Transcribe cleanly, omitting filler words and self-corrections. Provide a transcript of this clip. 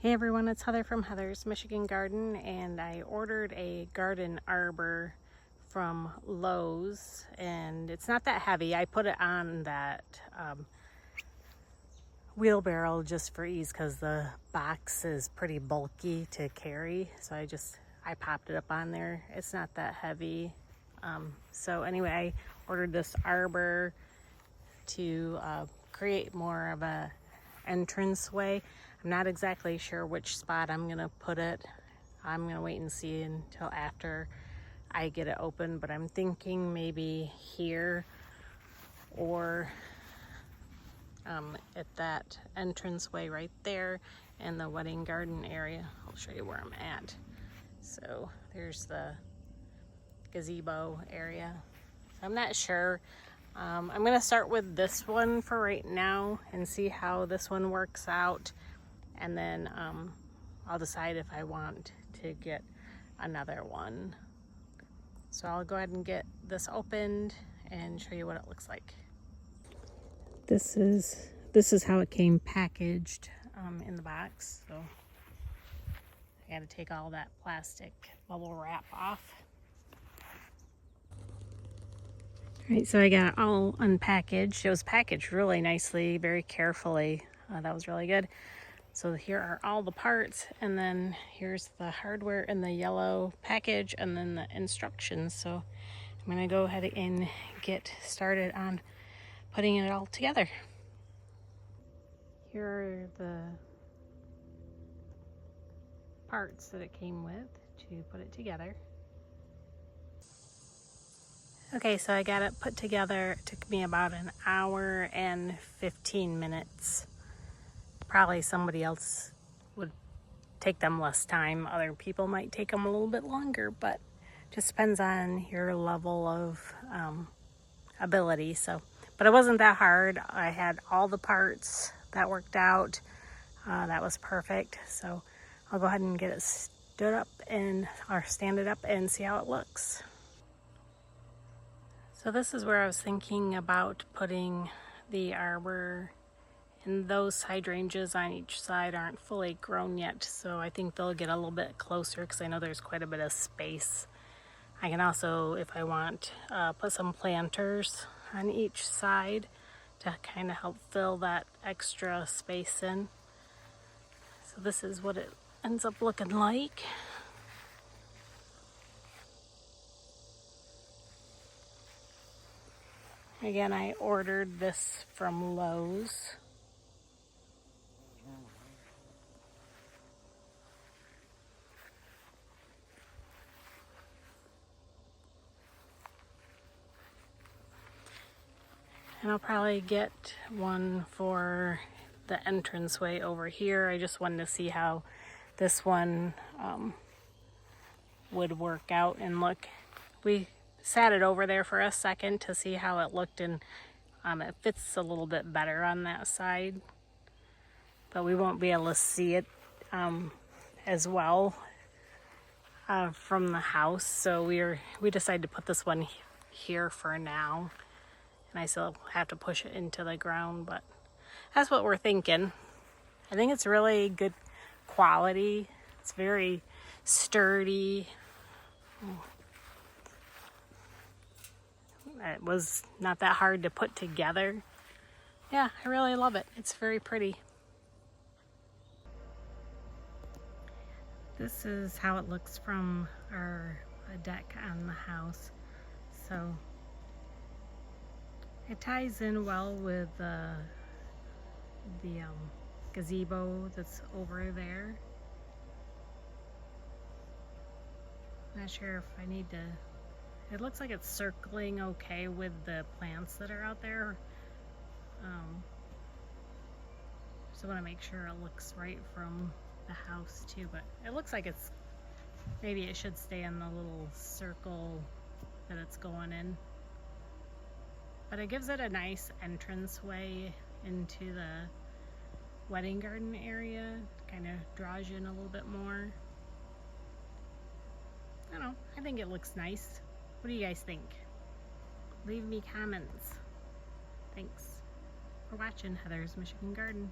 Hey everyone, it's Heather from Heather's Michigan Garden, and I ordered a garden arbor from Lowe's, and it's not that heavy. I put it on that wheelbarrow just for ease because the box is pretty bulky to carry, so I popped it up on there. It's not that heavy. So anyway, I ordered this arbor to create more of a entranceway. I'm not exactly sure which spot I'm gonna put it. I'm gonna wait and see until after I get it open, but I'm thinking maybe here or at that entranceway right there in the wedding garden area. I'll show you where I'm at. So there's the gazebo area. I'm not sure. I'm gonna start with this one for right now and see how this one works out, and then I'll decide if I want to get another one. So I'll go ahead and get this opened and show you what it looks like. This is how it came packaged in the box. So I got to take all that plastic bubble wrap off. All right, so I got it all unpackaged. It was packaged really nicely, very carefully. That was really good. So here are all the parts, and then here's the hardware in the yellow package, and then the instructions. So I'm gonna go ahead and get started on putting it all together. Here are the parts that it came with to put it together. Okay, so I got it put together. It took me about an hour and 15 minutes. Probably somebody else would take them less time. Other people might take them a little bit longer, but just depends on your level of ability. But it wasn't that hard. I had all the parts that worked out. That was perfect. So I'll go ahead and get it stand it up and see how it looks. So this is where I was thinking about putting the arbor, and those hydrangeas on each side aren't fully grown yet, so I think they'll get a little bit closer because I know there's quite a bit of space. I can also, if I want, put some planters on each side to kind of help fill that extra space in. So this is what it ends up looking like. Again, I ordered this from Lowe's. And I'll probably get one for the entranceway over here. I just wanted to see how this one would work out and look. We sat it over there for a second to see how it looked, and it fits a little bit better on that side, but we won't be able to see it as well from the house. So we decided to put this one here for now, and I still have to push it into the ground, but that's what we're thinking. I think it's really good quality. It's very sturdy. It was not that hard to put together. Yeah, I really love it. It's very pretty. This is how it looks from our deck on the house. So it ties in well with the gazebo that's over there. Not sure if I need to. It looks like it's circling okay with the plants that are out there. So I want to make sure it looks right from the house too, but it looks like maybe it should stay in the little circle that it's going in. But it gives it a nice entranceway into the wedding garden area. Kind of draws you in a little bit more. I don't know, I think it looks nice. What do you guys think? Leave me comments. Thanks for watching Heather's Michigan Garden.